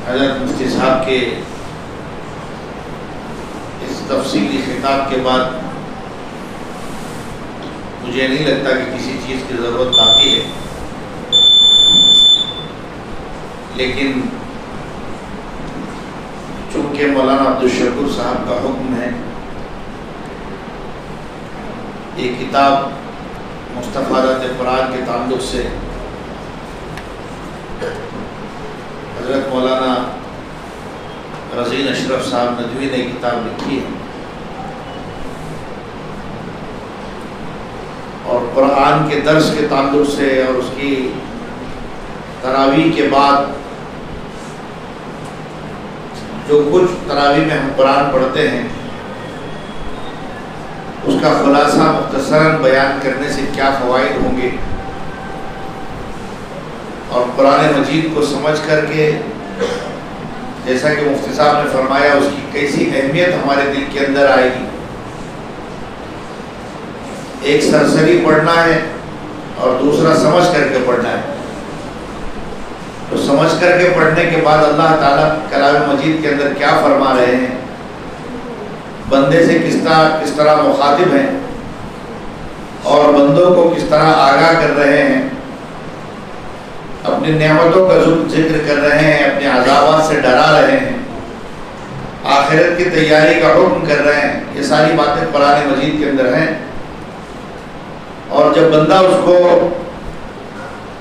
حضرت مفتی صاحب کے اس تفصیلی خطاب کے بعد مجھے نہیں لگتا کہ کسی چیز کی ضرورت آتی ہے، لیکن چونکہ مولانا عبدالشکور صاحب کا حکم ہے، یہ کتاب مستفادات قرآن کے تعلق سے حضرت مولانا رضین اشرف صاحب ندوی نے کتاب لکھی ہے، اور قرآن کے درس کے تعلق سے اور اس کی تراویح کے بعد جو کچھ تراویح میں ہم قرآن پڑھتے ہیں اس کا خلاصہ مختصراً بیان کرنے سے کیا فوائد ہوں گے، اور قرآن مجید کو سمجھ کر کے جیسا کہ مفتی صاحب نے فرمایا اس کی کیسی اہمیت ہمارے دل کے اندر آئے گی۔ ایک سرسری پڑھنا ہے اور دوسرا سمجھ کر کے پڑھنا ہے، تو سمجھ کر کے پڑھنے کے بعد اللہ تعالیٰ کلام مجید کے اندر کیا فرما رہے ہیں، بندے سے کس طرح مخاطب ہیں اور بندوں کو کس طرح آگاہ کر رہے ہیں، اپنی نعمتوں کا ذکر کر رہے ہیں، اپنے عذابات سے ڈرا رہے ہیں، آخرت کی تیاری کا حکم کر رہے ہیں، یہ ساری باتیں قرآن مجید کے اندر ہیں۔ اور جب بندہ اس کو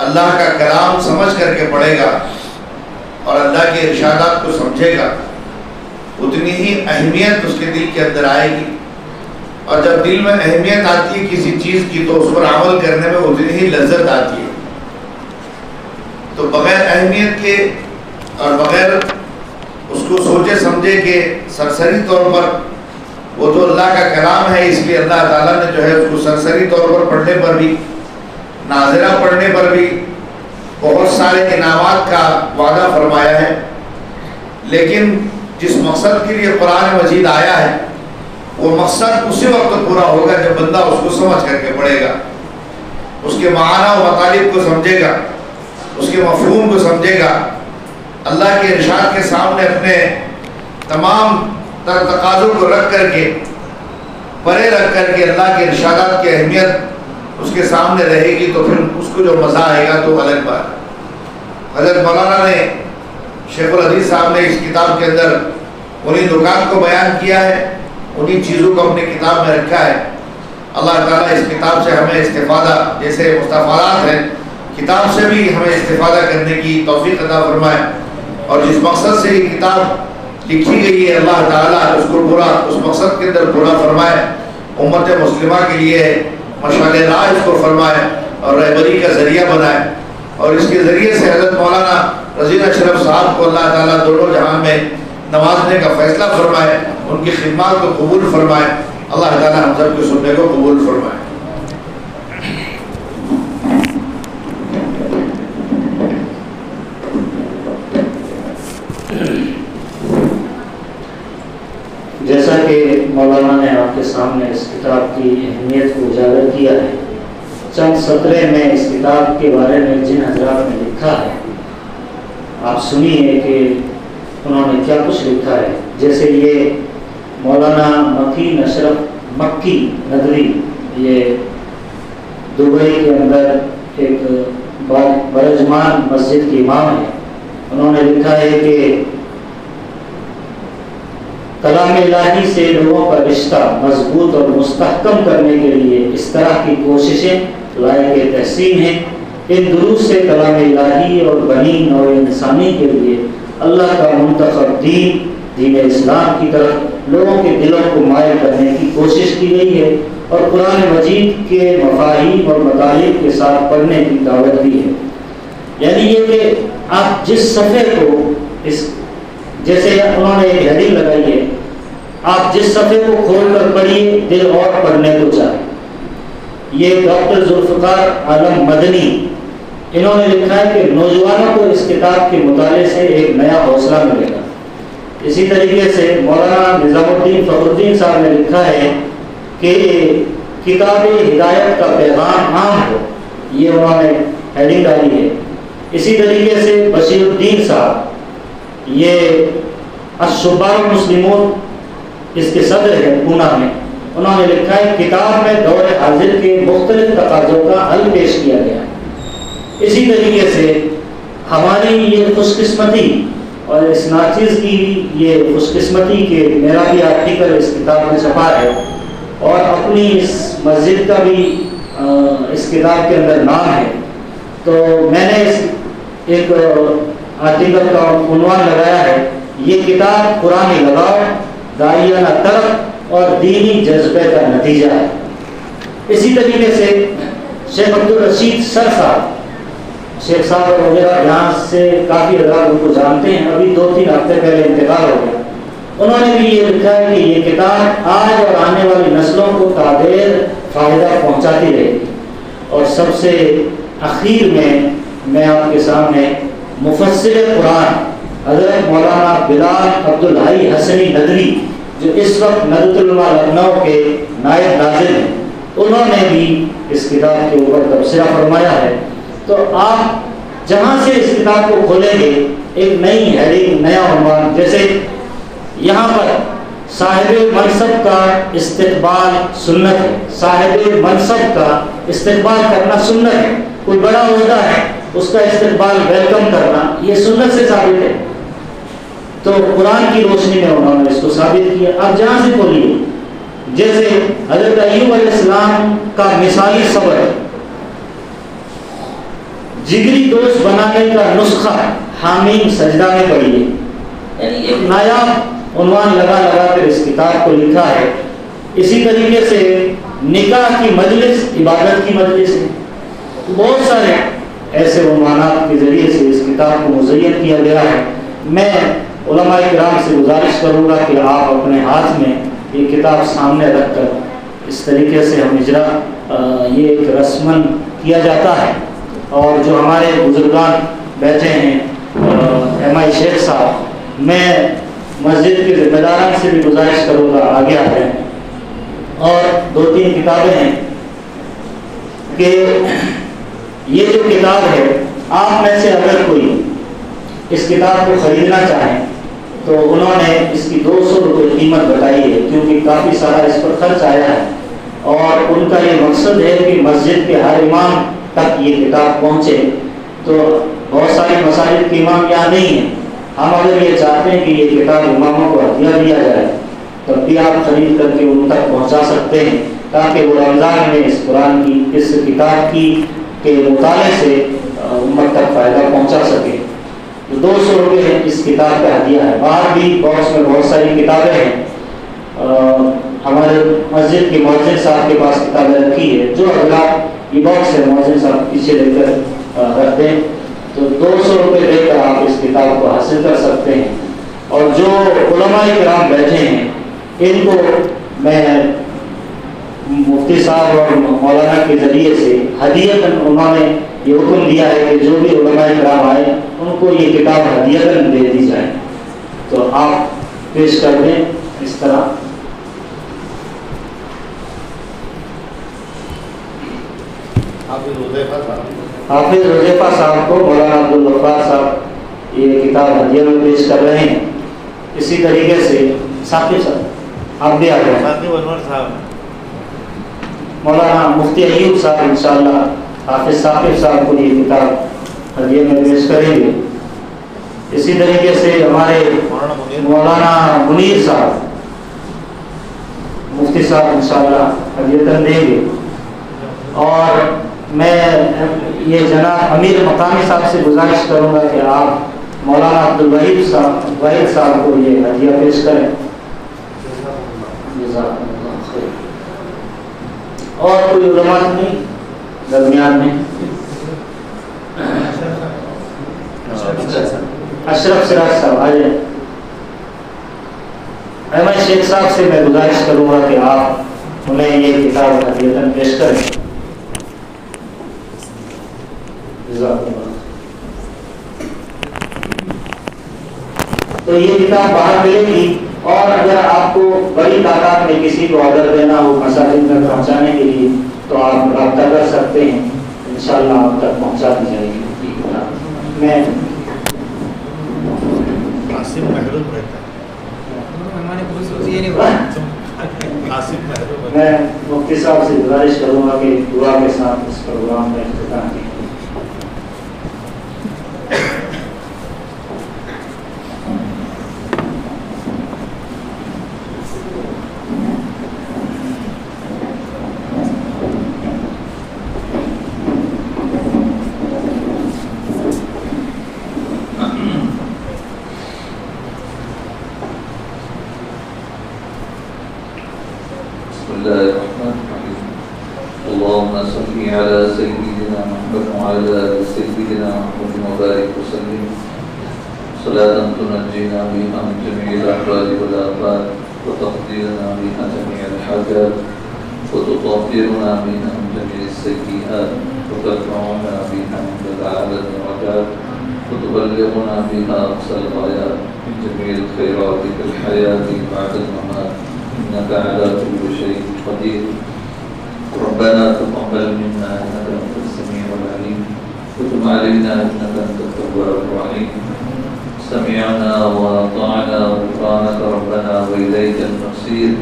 اللہ کا کلام سمجھ کر کے پڑھے گا اور اللہ کے ارشادات کو سمجھے گا، اتنی ہی اہمیت اس کے دل کے اندر آئے گی، اور جب دل میں اہمیت آتی ہے کسی چیز کی تو اس پر عمل کرنے میں اتنی ہی لذت آتی ہے۔ تو بغیر اہمیت کے اور بغیر اس کو سوچے سمجھے کہ سرسری طور پر وہ تو اللہ کا کلام ہے، اس لیے اللہ تعالیٰ نے جو ہے اس کو سرسری طور پر پڑھنے پر بھی، ناظرہ پڑھنے پر بھی بہت سارے انعامات کا وعدہ فرمایا ہے، لیکن جس مقصد کے لیے قرآن مجید آیا ہے وہ مقصد اسی وقت پورا ہوگا جب بندہ اس کو سمجھ کر کے پڑھے گا، اس کے معنی و مطالب کو سمجھے گا، اس کے مفہوم کو سمجھے گا، اللہ کے ارشاد کے سامنے اپنے تمام تر تقاضوں کو رکھ کر کے، پرے رکھ کر کے اللہ کے ارشادات کی اہمیت اس کے سامنے رہے گی، تو پھر اس کو جو مزہ آئے گا تو الگ بات۔ حضرت مولانا نے شیخ الحدیث صاحب نے اس کتاب کے اندر انہی نکات کو بیان کیا ہے، انہی چیزوں کو اپنی کتاب میں رکھا ہے۔ اللہ تعالیٰ اس کتاب سے ہمیں استفادہ، جیسے مستفادات ہیں، کتاب سے بھی ہمیں استفادہ کرنے کی توفیق عطا فرمائے، اور جس مقصد سے یہ کتاب لکھی گئی ہے اللہ تعالیٰ اس کو پورا، اس مقصد کے اندر پورا فرمائے، امت مسلمہ کے لیے مشعل راہ اس کو فرمائے اور رہبری کا ذریعہ بنائے، اور اس کے ذریعے سے حضرت مولانا رضین اشرف صاحب کو اللہ تعالیٰ دونوں جہان میں نوازنے کا فیصلہ فرمائے، ان کی خدمات کو قبول فرمائے، اللہ تعالیٰ ہم سب کے سننے کو قبول فرمائے۔ جیسا کہ مولانا نے آپ کے سامنے اس کتاب کی اہمیت کو اجاگر کیا ہے، چند سطرے میں اس کتاب کے بارے میں جن حضرات نے لکھا ہے آپ سنیے کہ انہوں نے کیا کچھ لکھا ہے۔ جیسے یہ مولانا مکین اشرف مکی ندوی، یہ دبئی کے اندر ایک برجمان مسجد کے امام ہیں، انہوں نے لکھا ہے کہ کلام الہی سے لوگوں کا رشتہ مضبوط اور مستحکم کرنے کے لیے اس طرح کی کوششیں لائق تحسین ہیں۔ ان دروس سے کلام الہی اور بنی نوع انسانی کے لیے اللہ کا منتخب دین اسلام کی طرف لوگوں کے دلوں کو مائل کرنے کی کوشش کی گئی ہے، اور قرآن مجید کے مفاہیم اور مطالب کے ساتھ پڑھنے کی دعوت دی ہے۔ یعنی یہ کہ آپ جس صفحے کو جیسے انہوں نے ایک ہیڈنگ لگائی ہے، آپ جس صفحے کو کھول کر پڑھیے دل اور پڑھنے کو چاہے۔ یہ ڈاکٹر ذوالفقار عالم مدنی، انہوں نے لکھا ہے کہ نوجوانوں کو اس کتاب کے مطالعے سے ایک نیا حوصلہ ملے گا۔ اسی طریقے سے مولانا نظام الدین فخر الدین صاحب نے لکھا ہے کہ کتاب ہدایت کا پیغام عام ہو، یہ انہوں نے ہیڈنگ ڈالی ہے۔ اسی طریقے سے بشیر الدین صاحب یہ الشبان المسلمون اس کے صدر ہے پونا میں، انہوں نے لکھا ہے کتاب میں دور حاضر کے مختلف تقاضوں کا حل پیش کیا گیا ہے۔ اسی طریقے سے ہماری یہ خوش قسمتی اور اس ناچیز کی یہ خوش قسمتی کہ میرا بھی آرٹیکل اس کتاب میں چھپا ہے، اور اپنی اس مسجد کا بھی اس کتاب کے اندر نام ہے۔ تو میں نے اس ایک آرٹیکل کا عنوان لگایا ہے یہ کتاب قرآنی لگاؤ، داعیانہ طرف اور دینی جذبے کا نتیجہ ہے۔ اسی طریقے سے شیخ عبدالرشید سر صاحب، شیخ صاحب وغیرہ یہاں سے کافی حضرات ان کو جانتے ہیں، ابھی 2-3 ہفتے پہلے انتقال ہو گیا۔ انہوں نے بھی یہ لکھا ہے کہ یہ کتاب آج اور آنے والی نسلوں کو تادیر فائدہ پہنچاتی رہے گی۔ اور سب سے اخیر میں آپ کے سامنے مفسر قرآن حضرت مولانا بلال عبدالحی حسنی ندوی جو اس وقت ندوۃ العلماء لکھنؤ کے نائب ناظر ہیں، انہوں نے بھی اس کتاب کے اوپر تبصرہ فرمایا ہے۔ تو آپ جہاں سے اس کتاب کو کھولیں گے ایک نئی ہیڈنگ، نیا عنوان، جیسے یہاں پر صاحب منصب کا استقبال سنت ہے، صاحب منصب کا استقبال کرنا سنت ہے، کوئی بڑا عہدہ ہے اس کا استقبال ویلکم کرنا یہ سنت سے ثابت ہے۔ تو قرآن کی روشنی میں انہوں نے اس کو ثابت کیا۔ آپ جہاں سے بولیے، جیسے حضرت ایوب علیہ السلام کا مثالی صبر، جگری دوست بنانے کا نسخہ حامیم سجدہ میں پڑھیے، یعنی ایک نایاب عنوان لگا کر اس کتاب کو لکھا ہے۔ اسی طریقے سے نکاح کی مجلس عبادت کی مجلس ہے۔ بہت سارے ایسے عنوانات کے ذریعے سے اس کتاب کو مزین کیا گیا ہے۔ میں علماء کرام سے گزارش کروں گا کہ آپ اپنے ہاتھ میں یہ کتاب سامنے رکھ کر اس طریقے سے ہم اجرا یہ ایک رسمن کیا جاتا ہے۔ اور جو ہمارے بزرگان بیٹھے ہیں ایم آئی شیخ صاحب، میں مسجد کے ذمہ داران سے بھی گزارش کروں گا آگے آ جائیں۔ اور 2-3 کتابیں ہیں کہ یہ جو کتاب ہے، آپ میں سے اگر کوئی اس کتاب کو خریدنا چاہیں تو انہوں نے اس کی 200 روپے قیمت بتائی ہے، کیونکہ کافی سارا اس پر خرچ آیا ہے، اور ان کا یہ مقصد ہے کہ مسجد کے ہر امام تک یہ کتاب پہنچے۔ تو بہت سارے مساجد کے امام یہاں نہیں ہیں، ہم اگر یہ چاہتے ہیں کہ یہ کتاب اماموں کو ہدیہ دیا جائے تب بھی آپ خرید کر کے ان تک پہنچا سکتے ہیں، تاکہ وہ رمضان میں اس قرآن کی اس کتاب کی کے مطالعے سے امت تک فائدہ پہنچا سکے۔ 200 روپے اس کتاب کا ہدیہ ہے۔ باہر بھی باکس میں بہت ساری کتابیں ہیں، ہمارے مسجد کے مؤذن صاحب کے پاس کتابیں رکھی ہے، جو حضرات یہ باکس ہے مؤذن صاحب پیچھے لے کر رکھ دیں تو 200 روپے دے کر آپ اس کتاب کو حاصل کر سکتے ہیں۔ اور جو علماء کرام بیٹھے ہیں ان کو میں مفتی صاحب اور مولانا کے ذریعے سے ہدیۃً انہوں نے یہ حکم دیا ہے کہ جو بھی علماء کرام آئے ان کو یہ کتاب ہدیۃً دے دی جائے۔ تو آپ پیش کر دیں اس طرح۔ حافظ حذیفہ صاحب کو مولانا عبدالغفار صاحب یہ کتاب ہدیہ میں پیش کر رہے ہیں۔ اسی طریقے سے ثاقب صاحب آپ بھی آ گئے، مولانا مفتی ایوب صاحب انشاءاللہ حافظ ثاقب صاحب کو یہ کتاب ہدیہ میں پیش کریں گے۔ اسی طریقے سے ہمارے مولانا منیر صاحب مفتی صاحب انشاءاللہ ہدیۃً دیں گے۔ اور میں یہ جناب امیر مقامی صاحب سے گزارش کروں گا کہ آپ مولانا عبدالوحید صاحب کو یہ ہدیہ پیش کریں۔ اور کوئی علماء نہیں درمیان میں؟ اشرف سراج صاحب آ جائیں۔ احمد شیخ صاحب سے میں گزارش کروں گا کہ آپ انہیں یہ کتاب ہدیۃً پیش کریں۔ تو یہ کتاب باہر ملے گی، اور اگر آپ کو بڑی تعداد میں کسی کو آرڈر دینا ہو مساجد تک پہنچانے کے لیے تو آپ رابطہ کر سکتے ہیں، انشاءاللہ آپ تک پہنچا دی جائے گی۔ میں مفتی صاحب سے گزارش کروں گا کہ دعا کے ساتھ اس پروگرام کا افتتاح کیا۔ اللهم صل على سيدنا محمد وعلى آل سيدنا محمد وبارك وسلم صلاة تنجينا بها من جميع الأحوال والآفات وتقضي لنا بها جميع الحاجات وتطهرنا بها من جميع السيئات وترفعنا بها عند الأعلى الدرجات وتبلغنا بها أقصى الغايات من جميع الخيرات في الحياة بعد الممات إنك على كل شيء قدير. ربنا تقبل منا إنك أنت السميع العليم وتب علينا إنك أنت التواب الرحيم. سمعنا وأطعنا غفرانك ربنا وإليك المصير.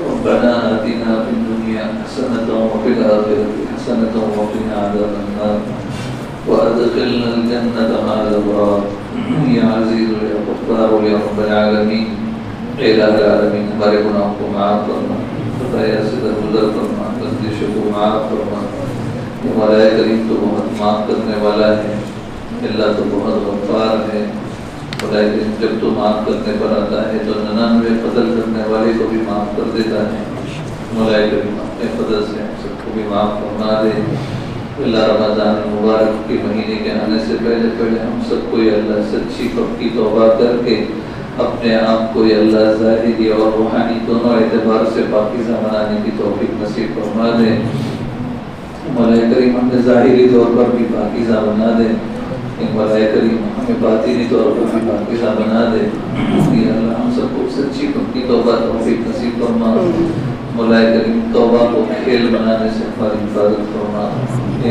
ربنا آتنا في الدنيا حسنة وفي الآخرة حسنة وقنا عذاب النار وأدخلنا الجنة مع الأبرار يا عزيز يا غفار يا رب العالمين. اے الہ العالمین ہمارے گناہوں کو معاف فرما، خطایا سے درگزر فرما، بندشوں کو معاف فرما. مولا کریم تو بہت معاف کرنے والا ہے، اللہ تو بہت غفار ہے. مولا کریم جب تو معاف کرنے پر آتا ہے تو 99 فضل کرنے والے کو بھی معاف کر دیتا ہے. مولا کریم اپنے فضل سے ہم سب کو بھی معاف فرما دے. اللہ رمضان المبارک کے مہینے کے آنے سے پہلے ہم سب کو یا اللہ سچی پکی توبہ کر کے اپنے آپ کو یا اللہ ظاہری اور روحانی دونوں اعتبار سے پاکیزہ بنانے کی توفیق نصیب فرما دے. مولا کریم ہمیں ظاہری طور پر بھی پاکیزہ بنا دے، مولا کریم ہمیں باطنی طور پر بھی پاکیزہ بنا دے. یا اللہ ہم سب کو سچی پکی توبہ توفیق نصیب فرما. مولا کریم توبہ کو کھیل بنانے سے ہماری حفاظت فرما.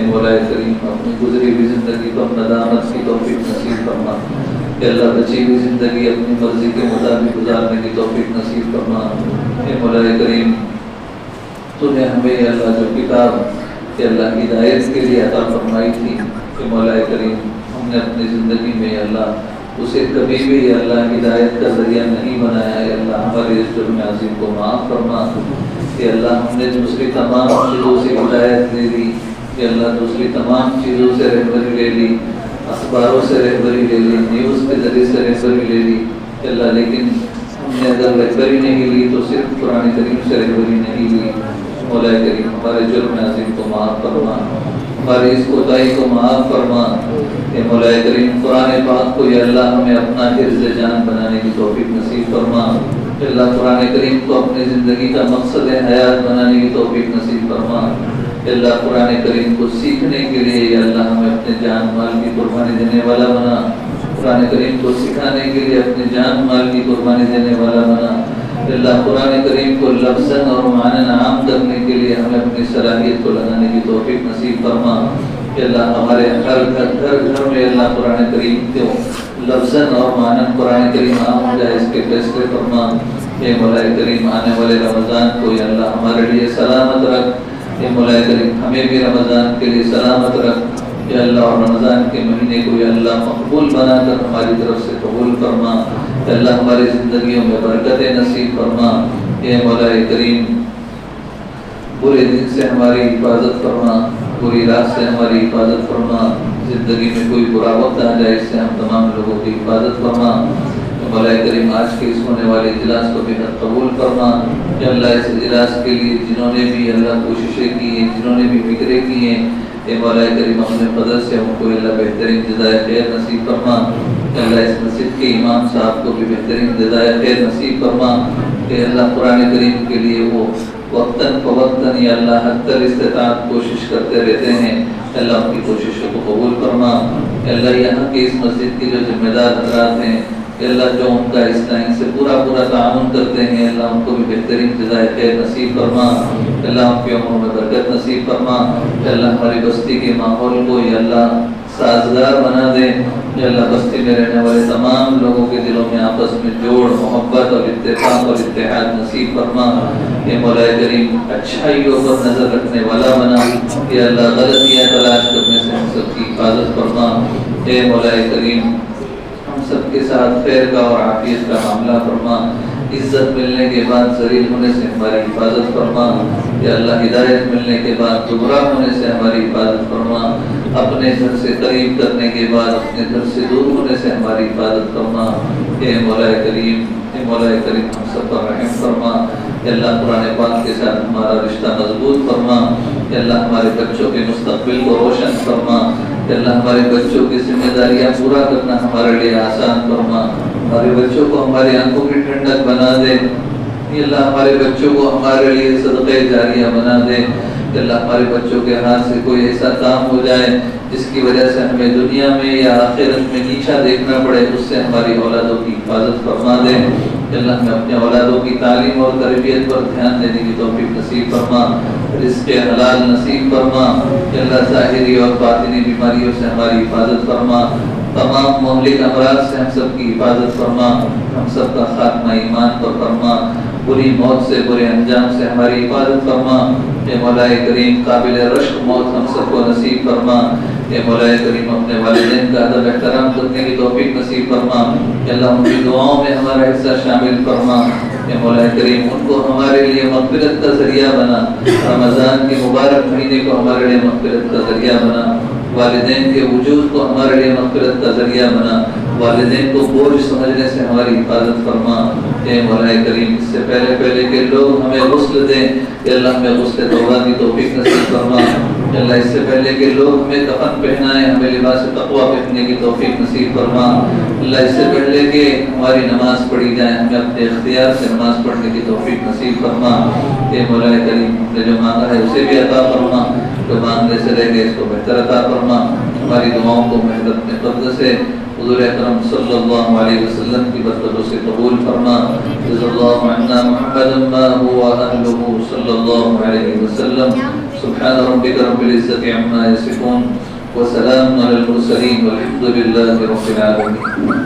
مولا کریم اپنی گزری ہوئی زندگی پر ندامت کی توفیق نصیب فرما. کہ اللہ بچی ہوئی زندگی اپنی مرضی کے مطابق گزارنے کی توفیق نصیب فرما. اے مولا کریم تو نے ہمیں اللہ جو کتاب کہ اللہ ہدایت کے لیے عطا فرمائی تھی کہ مولا کریم ہم نے اپنی زندگی میں اللہ اسے کبھی بھی اللہ ہدایت کا ذریعہ نہیں بنایا. اے اللہ ہمارے اس جرم عظیم کو معاف فرما. کہ اللہ ہم نے دوسری تمام چیزوں سے ہدایت لے لی، کہ اللہ دوسری تمام چیزوں سے رہبری لے لی، اخباروں سے رہبری لے لی، نیوز کے ذریعے سے رہبری لے لی. اللہ لیکن ہم نے اگر رہبری نہیں لی تو صرف قرآن کریم سے رہبری نہیں لی. مولا کریم ہمارے جرم عظیم کو معاف فرما، ہماری اس کوتاہی کو معاف فرما. اے مولا کریم قرآن پاک کو یا اللہ ہمیں اپنا حفظ جان بنانے کی توفیق نصیب فرما. اللہ قرآن کریم کو اپنی زندگی کا مقصد حیات بنانے کی توفیق نصیب فرما. اللہ قرآن کریم کو سیکھنے کے لیے یا اللہ ہمیں اپنے جان مال کی قربانی دینے والا بنا. قرآن کریم کو سکھانے کے لیے اپنے جان مال کی قربانی دینے والا بنا. اللہ قرآن کریم کو لفظاً اور معنی عام کرنے کے لیے ہمیں اپنی صلاحیت کو لگانے کی توفیق نصیب فرما. کہ اللہ ہمارے ہر گھر میں اللہ قرآن کریم کو لفظاً اور معنی قرآن کریم عام ہو جائے اس کے فیصلے فرما. اے مولا کریم آنے والے رمضان کو یا اللہ ہمارے لیے سلامت رکھ. اے مولا کریم ہمیں بھی رمضان کے لیے سلامت رکھ یا اللہ، اور رمضان کے مہینے کو یا اللہ مقبول بنا کر ہماری طرف سے قبول فرما. اے اللہ ہماری زندگیوں میں برکت نصیب فرما. اے مولا کریم برے دن سے ہماری حفاظت فرما، بری رات سے ہماری حفاظت فرما. زندگی میں کوئی برا وقت آ جائے اس سے ہم تمام لوگوں کی حفاظت فرما. مولا کریم آج کے اس ہونے والے اجلاس کو بھی قبول فرما. کہ اللہ اس اجلاس کے لیے جنہوں نے بھی اللہ کوششیں کی ہیں، جنہوں نے بھی فکریں کی ہیں، اے مولا کریم اپنے فضل سے ہم کو اللہ بہترین جزائے خیر نصیب فرما. کہ اللہ اس مسجد کے امام صاحب کو بھی بہترین جزائے خیر نصیب فرما. کہ اللہ قرآن کریم کے لیے وہ وقتاً فوقتاً یا اللہ حد تر استطاعت کوشش کرتے رہتے ہیں. اللہ ان کی کوششوں کو قبول فرما. کہ اللہ یہاں کے اس مسجد کے جو ذمہ دار حضرات ہیں کہ اللہ جو ان کا اس لائن سے پورا تعاون کرتے ہیں، اللہ ان کو بھی بہترین جزائے خیر نصیب فرما. اللہ ان کی عمروں میں برکت نصیب فرما. کہ اللہ ہماری بستی کے ماحول کو یا اللہ سازگار بنا دے. یا اللہ بستی میں رہنے والے تمام لوگوں کے دلوں میں آپس میں جوڑ محبت اور اتفاق اور اتحاد نصیب فرما. اے مولا کریم اچھائیوں پر نظر رکھنے والا بنا. یا اللہ غلطیاں تلاش کرنے سے ہم سب کی حفاظت فرما. اے مولا کریم ہم سب کے ساتھ خیر کا اور عافیت کا معاملہ فرما. عزت ملنے کے بعد ذلیل ہونے سے ہماری حفاظت فرما. یا اللہ ہدایت ملنے کے بعد گمراہ ہونے سے ہماری حفاظت فرما. اپنے گھر سے قریب کرنے کے بعد اپنے گھر سے دور ہونے سے ہماری حفاظت فرما. اے مولا کریم ہم سب پر رحم فرما. یا اللہ قرآن پاک کے ساتھ ہمارا رشتہ مضبوط فرما. یا اللہ ہمارے بچوں کے مستقبل کو روشن فرما. یا اللہ ہمارے بچوں کی ذمہ داریاں پورا کرنا ہمارے لیے آسان فرما. ہمارے بچوں کو ہماری آنکھوں کی ٹھنڈک بنا دے. یا اللہ ہمارے بچوں کو ہمارے لیے صدقہ جاریہ بنا دے. کہ اللہ ہمارے بچوں کے ہاتھ سے کوئی ایسا کام ہو جائے جس کی وجہ سے ہمیں دنیا میں یا آخرت میں نیچا دیکھنا پڑے، اس سے ہماری اولادوں کی حفاظت فرما دے. کہ اللہ ہمیں اپنے اولادوں کی تعلیم اور تربیت پر دھیان دینے کی توفیق نصیب فرما. رزق حلال نصیب فرما. کہ اللہ ظاہری اور باطنی بیماریوں سے ہماری حفاظت فرما. تمام مہلک امراض سے ہم سب کی حفاظت فرما. ہم سب کا خاتمہ ایمان پر فرما. بری موت سے، برے انجام سے ہماری حفاظت فرما. اے مولا کریم قابل رشک موت ہم سب کو نصیب فرما. اے مولا کریم اپنے والدین کا ادب احترام کرنے کی توفیق نصیب فرما. اے اللہ ان کی دعاؤں میں ہمارا حصہ شامل فرما. اے مولا کریم ان کو ہمارے لیے مغفرت کا ذریعہ بنا. رمضان کے مبارک مہینے کو ہمارے لیے مغفرت کا ذریعہ بنا. والدین کے وجود کو ہمارے لیے مغفرت کا ذریعہ بنا. والدین کو بوجھ سمجھنے سے ہماری حفاظت فرما. اے مولا کریم اس سے پہلے کہ لوگ ہمیں غسل دیں، کہ اللہ ہمیں غسل توبہ کی توفیق نصیب فرما. اللہ اس سے پہلے کہ لوگ ہمیں کفن پہنائیں، ہمیں لباس تقویٰ پہننے کی توفیق نصیب فرما. اللہ اس سے پہلے کہ ہماری نماز پڑھی جائے، ہمیں اپنے اختیار سے نماز پڑھنے کی توفیق نصیب فرما. اے مولا کریم ہم نے جو مانگا ہے اسے بھی عطا فرما، جو مانگنے سے رہ گئے اس کو بہتر عطا فرما. ہماری دعاؤں کو محض اپنے فضل سے حضور اکرم صلی اللہ علیہ وسلم کی برکتوں سے قبول فرما. جزا اللہ عنا محمدا ما هو اهله صلی اللہ علیہ وسلم. سبحان ربک رب العزت عما یصفون وسلام علی المرسلین والحمد للہ رب العالمین.